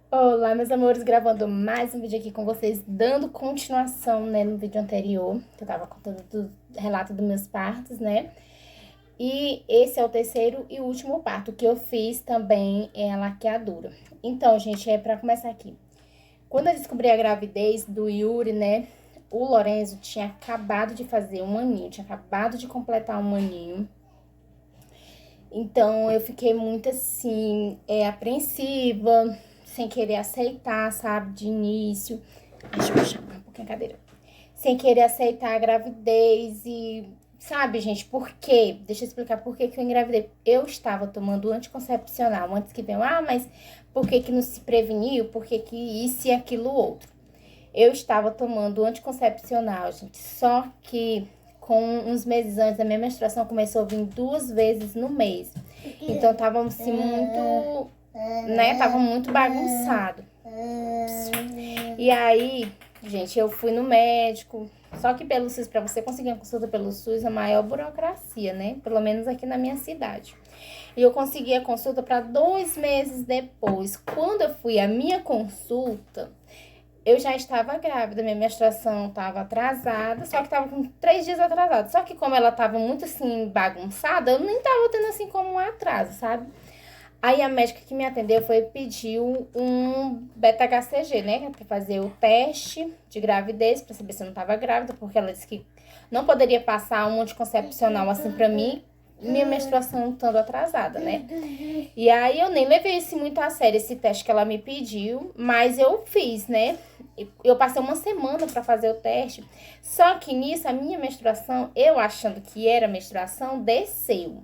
Olá, meus amores, gravando mais um vídeo aqui com vocês, dando continuação, né, no vídeo anterior, que eu tava contando do relato dos meus partos, né? E esse é o terceiro e último parto que eu fiz também é a laqueadura. Então, gente, pra começar aqui. Quando eu descobri a gravidez do Yuri, né, o Lorenzo tinha acabado de fazer um aninho, tinha acabado de completar um aninho. Então, eu fiquei muito assim, apreensiva, sem querer aceitar, sabe, de início. Deixa eu puxar um pouquinho a cadeira. Sem querer aceitar a gravidez e, sabe, gente, por quê? Deixa eu explicar por que eu engravidei. Eu estava tomando anticoncepcional antes que venham, mas por que não se preveniu? Por que isso e aquilo outro? Eu estava tomando anticoncepcional, gente, só que com uns meses antes da minha menstruação começou a vir 2 vezes no mês. Então tava assim muito, né? Tava muito bagunçado. E aí, gente, eu fui no médico. Só que pelo SUS, para você conseguir uma consulta pelo SUS, é a maior burocracia, né? Pelo menos aqui na minha cidade. E eu consegui a consulta para 2 meses depois. Quando eu fui à minha consulta, eu já estava grávida, minha menstruação estava atrasada, só que estava com 3 dias atrasada. Só que como ela estava muito assim bagunçada, eu nem estava tendo assim como um atraso, sabe? Aí a médica que me atendeu foi pedir um beta-HCG, né? Pra fazer o teste de gravidez, pra saber se eu não tava grávida, porque ela disse que não poderia passar um anticoncepcional assim pra mim, minha menstruação estando atrasada, né? E aí eu nem levei isso muito a sério, esse teste que ela me pediu, mas eu fiz, né? Eu passei uma semana pra fazer o teste, só que nisso a minha menstruação, eu achando que era menstruação, desceu.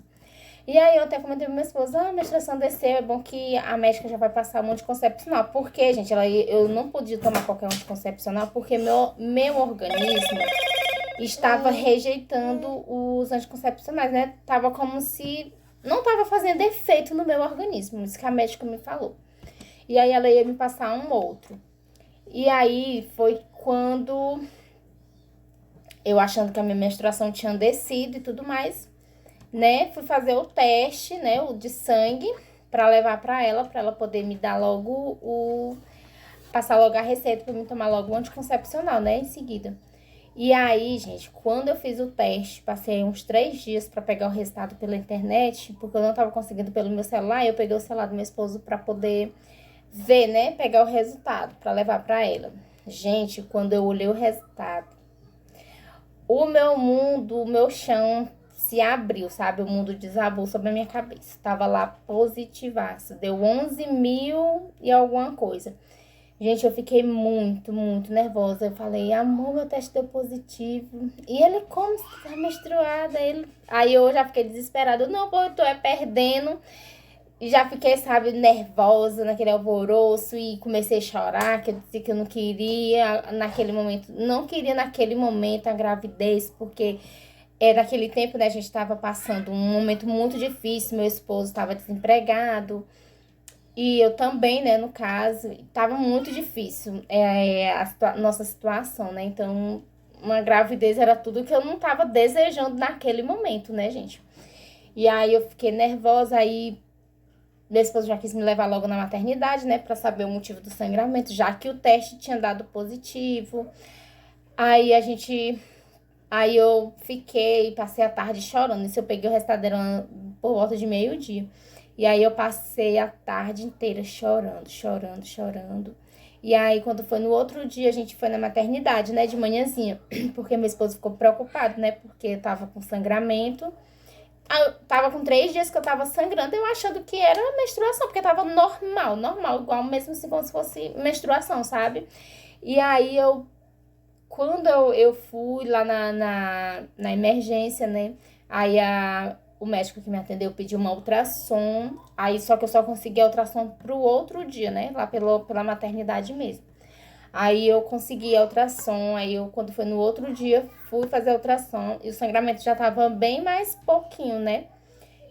E aí eu até comentei com minha esposa, a menstruação desceu, é bom que a médica já vai passar um anticoncepcional. Por quê, gente? Eu não podia tomar qualquer anticoncepcional porque meu organismo estava rejeitando os anticoncepcionais, né? Tava como se não tava fazendo efeito no meu organismo, isso que a médica me falou. E aí ela ia me passar um outro. E aí foi quando eu achando que a minha menstruação tinha descido e tudo mais, né? Fui fazer o teste, né? O de sangue, pra levar pra ela poder me dar logo passar logo a receita pra me tomar logo o anticoncepcional, né? Em seguida. E aí, gente, quando eu fiz o teste, passei uns 3 dias pra pegar o resultado pela internet, porque eu não tava conseguindo pelo meu celular, eu peguei o celular do meu esposo pra poder ver, né? Pegar o resultado pra levar pra ela. Gente, quando eu olhei o resultado, o meu mundo, o meu chão se abriu, sabe? O mundo desabou sobre a minha cabeça. Tava lá positivaço. Deu 11 mil e alguma coisa. Gente, eu fiquei muito, muito nervosa. Eu falei, amor, meu teste deu positivo. E ele, como você tá menstruada? Aí eu já fiquei desesperada. Não, pô, eu tô perdendo. E já fiquei, sabe, nervosa naquele alvoroço e comecei a chorar, que eu disse que eu não queria naquele momento, não queria naquele momento a gravidez, porque naquele tempo, né, a gente estava passando um momento muito difícil, meu esposo estava desempregado e eu também, né, no caso, estava muito difícil nossa situação, né, então uma gravidez era tudo que eu não estava desejando naquele momento, né, gente. E aí eu fiquei nervosa, aí meu esposo já quis me levar logo na maternidade, né, pra saber o motivo do sangramento, já que o teste tinha dado positivo. Aí a gente. Aí eu fiquei, passei a tarde chorando. Isso eu peguei o resultado por volta de meio-dia. E aí eu passei a tarde inteira chorando, chorando, chorando. E aí, quando foi no outro dia, a gente foi na maternidade, né, de manhãzinha. Porque meu esposo ficou preocupado, né, porque eu tava com sangramento. Eu tava com 3 dias que eu tava sangrando, eu achando que era menstruação, porque tava normal, normal, igual mesmo assim como se fosse menstruação, sabe? E aí quando eu fui lá na emergência, né? Aí o médico que me atendeu pediu uma ultrassom, aí só que eu só consegui a ultrassom pro outro dia, né? Lá pela maternidade mesmo. Aí eu consegui a ultrassom, quando foi no outro dia, fui fazer a ultrassom e o sangramento já tava bem mais pouquinho, né?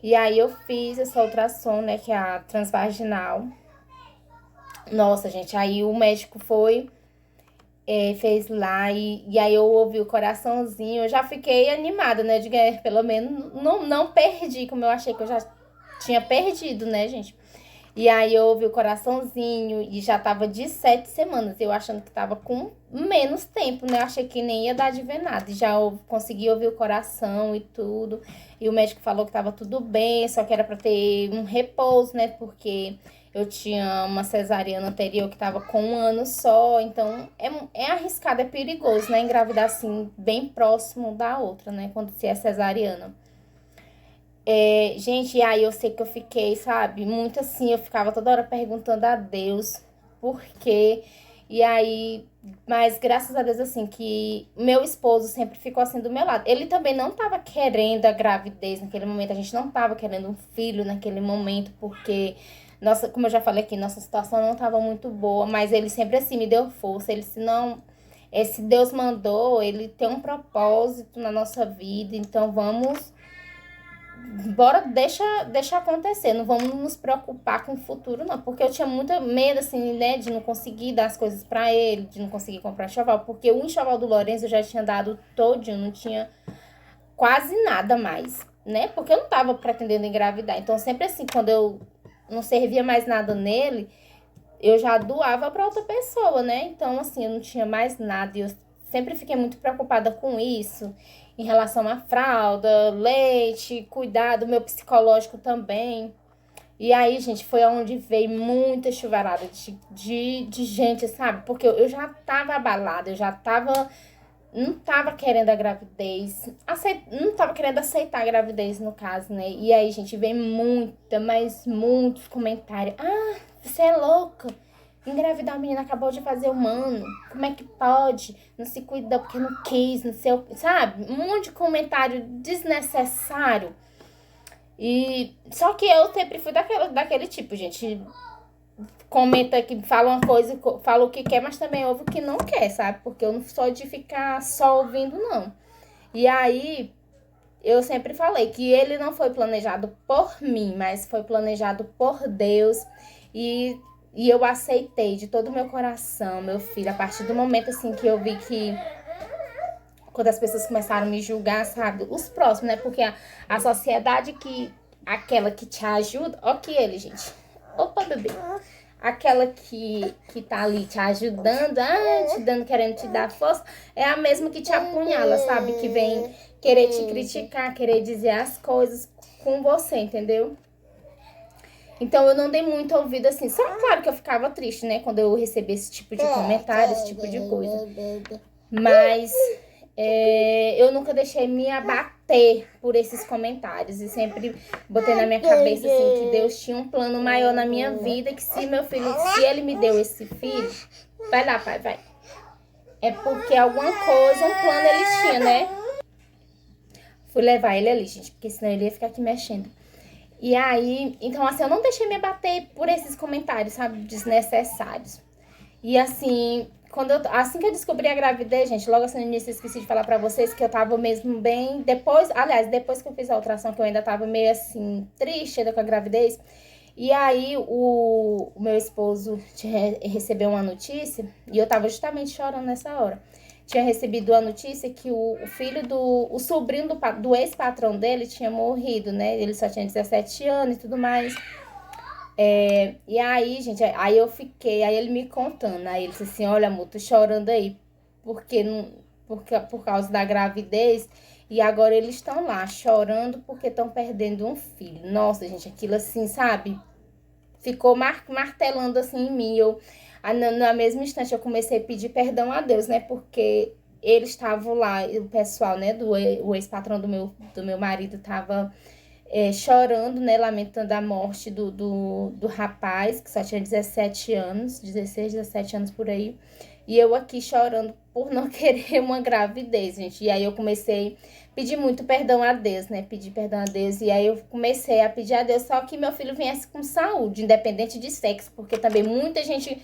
E aí eu fiz essa ultrassom, né, que é a transvaginal. Nossa, gente, aí o médico fez lá e aí eu ouvi o coraçãozinho, eu já fiquei animada, né? Eu digo, pelo menos não perdi, como eu achei que eu já tinha perdido, né, gente? E aí eu ouvi o coraçãozinho e já tava de 7 semanas. Eu achando que tava com menos tempo, né? Eu achei que nem ia dar de ver nada. E já consegui ouvir o coração e tudo. E o médico falou que tava tudo bem, só que era pra ter um repouso, né? Porque eu tinha uma cesariana anterior que tava com 1 ano só. Então é arriscado, é perigoso, né? Engravidar assim, bem próximo da outra, né? Quando se é cesariana. Gente, e aí eu sei que eu fiquei, sabe, muito assim, eu ficava toda hora perguntando a Deus por quê. E aí, mas graças a Deus, assim, que meu esposo sempre ficou assim do meu lado. Ele também não tava querendo a gravidez naquele momento, a gente não tava querendo um filho naquele momento, porque, nossa, como eu já falei aqui, nossa situação não tava muito boa, mas ele sempre assim me deu força. Ele, se não, se Deus mandou, ele tem um propósito na nossa vida, então vamos. Bora, deixa acontecer, não vamos nos preocupar com o futuro, não. Porque eu tinha muito medo, assim, né, de não conseguir dar as coisas pra ele, de não conseguir comprar enxoval. Porque o enxoval do Lourenço eu já tinha dado todinho, não tinha quase nada mais, né? Porque eu não tava pretendendo engravidar. Então, sempre assim, quando eu não servia mais nada nele, eu já doava pra outra pessoa, né? Então, assim, eu não tinha mais nada. E eu sempre fiquei muito preocupada com isso, em relação à fralda, leite, cuidar do meu psicológico também. E aí, gente, foi onde veio muita chuvarada de gente, sabe? Porque eu já tava abalada, eu já tava. Não tava querendo a gravidez, não tava querendo aceitar a gravidez, no caso, né? E aí, gente, vem mas muitos comentários. Ah, você é louca. Engravidar, a menina acabou de fazer 1 ano. Como é que pode? Não se cuidou porque não quis, não sei o que. Sabe? Um monte de comentário desnecessário. E só que eu sempre fui daquele tipo, gente. Comenta que fala uma coisa, fala o que quer, mas também ouve o que não quer, sabe? Porque eu não sou de ficar só ouvindo, não. E aí, eu sempre falei que ele não foi planejado por mim, mas foi planejado por Deus. E, e eu aceitei de todo o meu coração, meu filho, a partir do momento assim que eu vi que quando as pessoas começaram a me julgar, sabe? Os próximos, né? Porque a sociedade aquela que te ajuda, ó que ele, gente. Opa, bebê. Aquela que tá ali te ajudando, te dando, querendo te dar força, é a mesma que te apunhala, sabe? Que vem querer te criticar, querer dizer as coisas com você, entendeu? Então eu não dei muito ouvido assim. Só claro que eu ficava triste, né? Quando eu recebi esse tipo de comentário, esse tipo de coisa. Mas eu nunca deixei me abater por esses comentários. E sempre botei na minha cabeça assim que Deus tinha um plano maior na minha vida. Que se meu filho, se ele me deu esse filho, vai lá, pai, vai. É porque alguma coisa, um plano ele tinha, né? Fui levar ele ali, gente, porque senão ele ia ficar aqui mexendo. E aí, então assim, eu não deixei me abater por esses comentários, sabe, desnecessários. E assim, assim que eu descobri a gravidez, gente, logo assim no início eu esqueci de falar pra vocês que eu tava mesmo bem, depois que eu fiz a ultrassom, que eu ainda tava meio assim, triste ainda com a gravidez. E aí o meu esposo recebeu uma notícia, e eu tava justamente chorando nessa hora. Tinha recebido a notícia que o filho o sobrinho do ex-patrão dele tinha morrido, né? Ele só tinha 17 anos e tudo mais. E aí, gente, aí eu fiquei, aí ele me contando, aí ele disse assim, olha, amor, tô chorando aí, porque, por causa da gravidez, e agora eles estão lá chorando porque estão perdendo um filho. Nossa, gente, aquilo assim, sabe? Ficou martelando assim em mim. Na mesma instante eu comecei a pedir perdão a Deus, né? Porque eles estavam lá, o pessoal, né, o ex-patrão do meu marido tava chorando, né, lamentando a morte do rapaz, que só tinha 17 anos, 16, 17 anos por aí. E eu aqui chorando por não querer uma gravidez, gente. E aí eu comecei a pedir muito perdão a Deus, né? Pedir perdão a Deus. E aí eu comecei a pedir a Deus só que meu filho viesse com saúde, independente de sexo. Porque também muita gente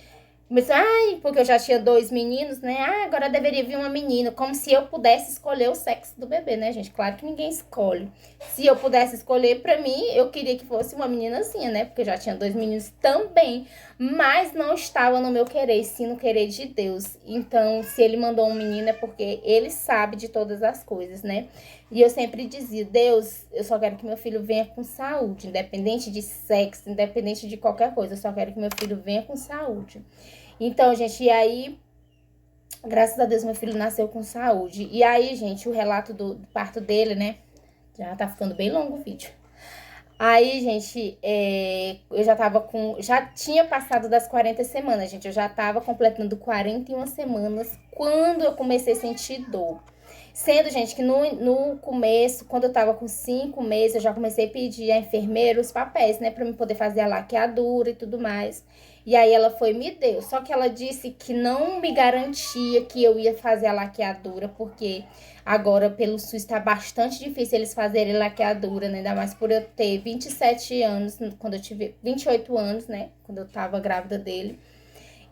começou, porque eu já tinha 2 meninos, né? Agora deveria vir uma menina. Como se eu pudesse escolher o sexo do bebê, né, gente? Claro que ninguém escolhe. Se eu pudesse escolher, pra mim, eu queria que fosse uma meninazinha, né? Porque eu já tinha 2 meninos também. mas não estava no meu querer, sim no querer de Deus. Então, se ele mandou um menino é porque ele sabe de todas as coisas, né? E eu sempre dizia, Deus, eu só quero que meu filho venha com saúde, independente de sexo, independente de qualquer coisa, eu só quero que meu filho venha com saúde. Então, gente, e aí, graças a Deus, meu filho nasceu com saúde. E aí, gente, o relato do parto dele, né? Já tá ficando bem longo o vídeo. Aí, gente, eu já tava com... Já tinha passado das 40 semanas, gente. Eu já tava completando 41 semanas quando eu comecei a sentir dor. Sendo, gente, que no começo, quando eu tava com 5 meses, eu já comecei a pedir à enfermeira os papéis, né? Pra me poder fazer a laqueadura e tudo mais. E aí ela foi e me deu. Só que ela disse que não me garantia que eu ia fazer a laqueadura, porque agora pelo SUS tá bastante difícil eles fazerem laqueadura, né? Ainda mais por eu ter 27 anos, quando eu tive 28 anos, né? Quando eu tava grávida dele.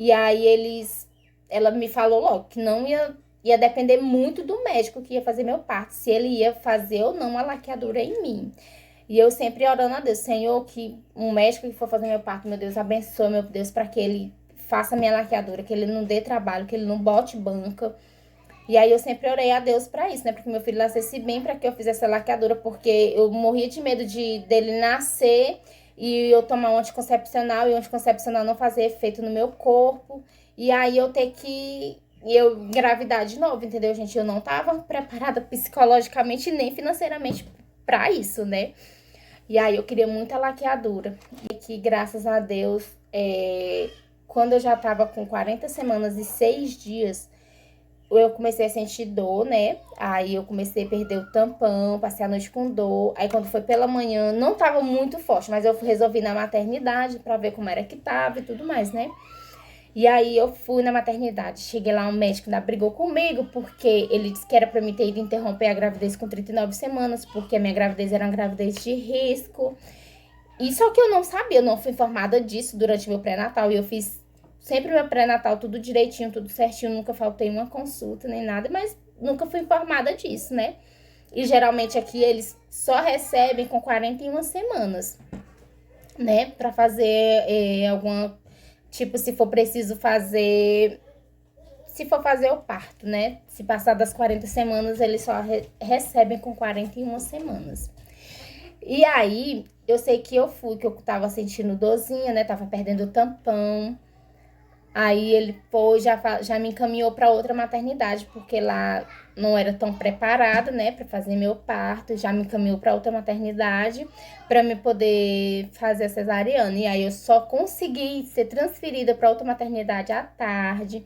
E aí ela me falou logo que não ia depender muito do médico que ia fazer meu parto, se ele ia fazer ou não a laqueadura em mim. E eu sempre orando a Deus, Senhor, que um médico que for fazer meu parto, meu Deus, abençoe, meu Deus, para que ele faça minha laqueadura, que ele não dê trabalho, que ele não bote banca. E aí eu sempre orei a Deus pra isso, né? Porque meu filho nascesse bem pra que eu fizesse a laqueadura, porque eu morria de medo dele nascer e eu tomar um anticoncepcional e o anticoncepcional não fazer efeito no meu corpo. E aí eu ter que eu engravidar de novo, entendeu, gente? Eu não tava preparada psicologicamente nem financeiramente pra isso, né? E aí eu queria muita laqueadura. E que, graças a Deus, quando eu já tava com 40 semanas e 6 dias, eu comecei a sentir dor, né? Aí eu comecei a perder o tampão, passei a noite com dor. Aí quando foi pela manhã, não tava muito forte, mas eu resolvi ir na maternidade pra ver como era que tava e tudo mais, né? E aí eu fui na maternidade, cheguei lá, um médico ainda brigou comigo, porque ele disse que era pra mim ter ido interromper a gravidez com 39 semanas, porque a minha gravidez era uma gravidez de risco. E só que eu não sabia, eu não fui informada disso durante meu pré-natal, e eu fiz sempre meu pré-natal tudo direitinho, tudo certinho, nunca faltei uma consulta nem nada, mas nunca fui informada disso, né? E geralmente aqui eles só recebem com 41 semanas, né? Pra fazer alguma... Tipo, se for preciso fazer... Se for fazer o parto, né? Se passar das 40 semanas, eles só recebem com 41 semanas. E aí, eu sei que eu fui, que eu tava sentindo dorzinha, né? Tava perdendo o tampão. Aí ele foi, já me encaminhou para outra maternidade, porque lá não era tão preparada, né, para fazer meu parto. Já me encaminhou para outra maternidade para me poder fazer a cesariana. E aí eu só consegui ser transferida para outra maternidade à tarde.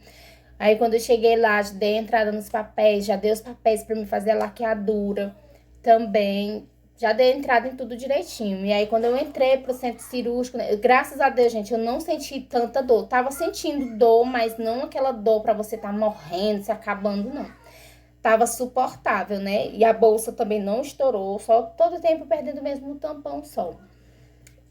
Aí quando eu cheguei lá, já dei entrada nos papéis, já dei os papéis para me fazer a laqueadura também. Já dei entrada em tudo direitinho. E aí, quando eu entrei pro centro cirúrgico, né, graças a Deus, gente, eu não senti tanta dor. Tava sentindo dor, mas não aquela dor pra você tá morrendo, se acabando, não. Tava suportável, né? E a bolsa também não estourou, só todo tempo perdendo mesmo o tampão só.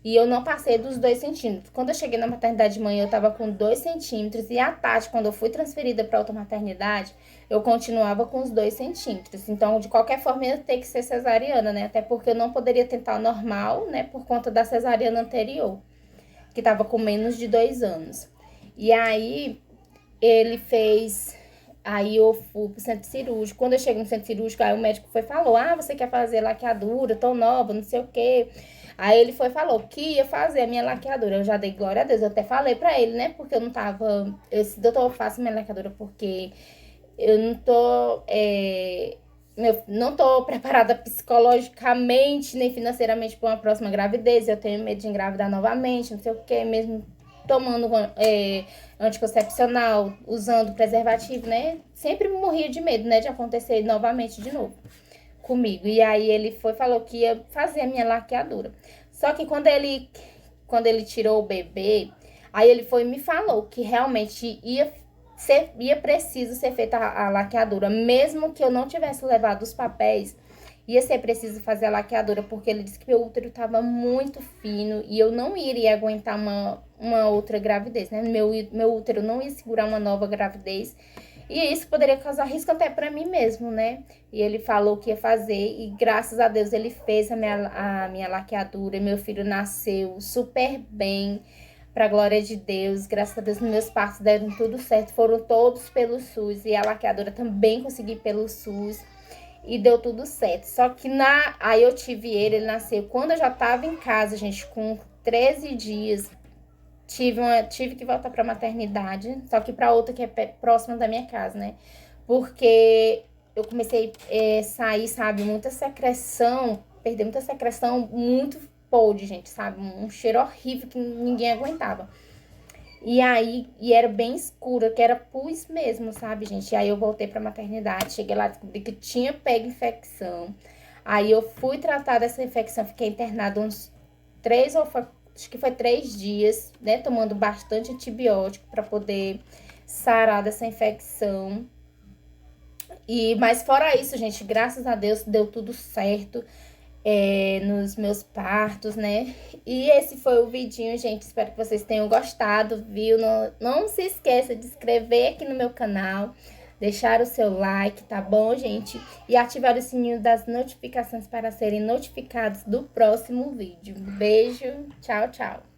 E eu não passei dos 2 centímetros. Quando eu cheguei na maternidade de manhã, eu tava com 2 centímetros. E à tarde, quando eu fui transferida para outra maternidade, eu continuava com os 2 centímetros. Então, de qualquer forma, ia ter que ser cesariana, né? Até porque eu não poderia tentar o normal, né? Por conta da cesariana anterior, que tava com menos de 2 anos. E aí, ele fez... Aí eu fui pro centro cirúrgico. Quando eu cheguei no centro cirúrgico, aí o médico foi e falou: ah, você quer fazer laqueadura, tão nova, não sei o quê. Aí ele foi e falou que ia fazer a minha laqueadura. Eu já dei glória a Deus. Eu até falei pra ele, né? Porque eu não tava... Eu disse, doutor, eu faço minha laqueadura porque eu não tô... não tô preparada psicologicamente nem financeiramente para uma próxima gravidez. Eu tenho medo de engravidar novamente, não sei o quê, mesmo tomando anticoncepcional, usando preservativo, né? Sempre morria de medo, né? De acontecer novamente de novo comigo. E aí ele foi falou que ia fazer a minha laqueadura. Só que quando ele tirou o bebê, aí ele foi e me falou que realmente ia preciso ser feita a laqueadura, mesmo que eu não tivesse levado os papéis. Ia ser preciso fazer a laqueadura, porque ele disse que meu útero estava muito fino e eu não iria aguentar uma outra gravidez, né? Meu útero não ia segurar uma nova gravidez. E isso poderia causar risco até para mim mesmo, né? E ele falou que ia fazer e graças a Deus ele fez a minha laqueadura. Meu filho nasceu super bem. pra glória de Deus. Graças a Deus, meus partos deram tudo certo, foram todos pelo SUS. E a laqueadora também consegui pelo SUS. E deu tudo certo. Só que aí eu tive ele nasceu quando eu já tava em casa, gente, com 13 dias. Tive que voltar pra maternidade, só que pra outra que é próxima da minha casa, né? Porque eu comecei a sair, sabe, muita secreção, perder muita secreção, muito podre, gente, sabe? Um cheiro horrível que ninguém aguentava. E aí, era bem escura, que era pus mesmo, sabe, gente? E aí eu voltei pra maternidade, cheguei lá, descobri que tinha pego infecção. Aí eu fui tratar dessa infecção, fiquei internada uns 3 ou acho que foi 3 dias, né? Tomando bastante antibiótico pra poder sarar dessa infecção. Mas fora isso, gente, graças a Deus deu tudo certo nos meus partos, né? E esse foi o vidinho, gente. Espero que vocês tenham gostado, viu? Não se esqueça de se inscrever aqui no meu canal, deixar o seu like, tá bom, gente? E ativar o sininho das notificações para serem notificados do próximo vídeo. Beijo, tchau, tchau.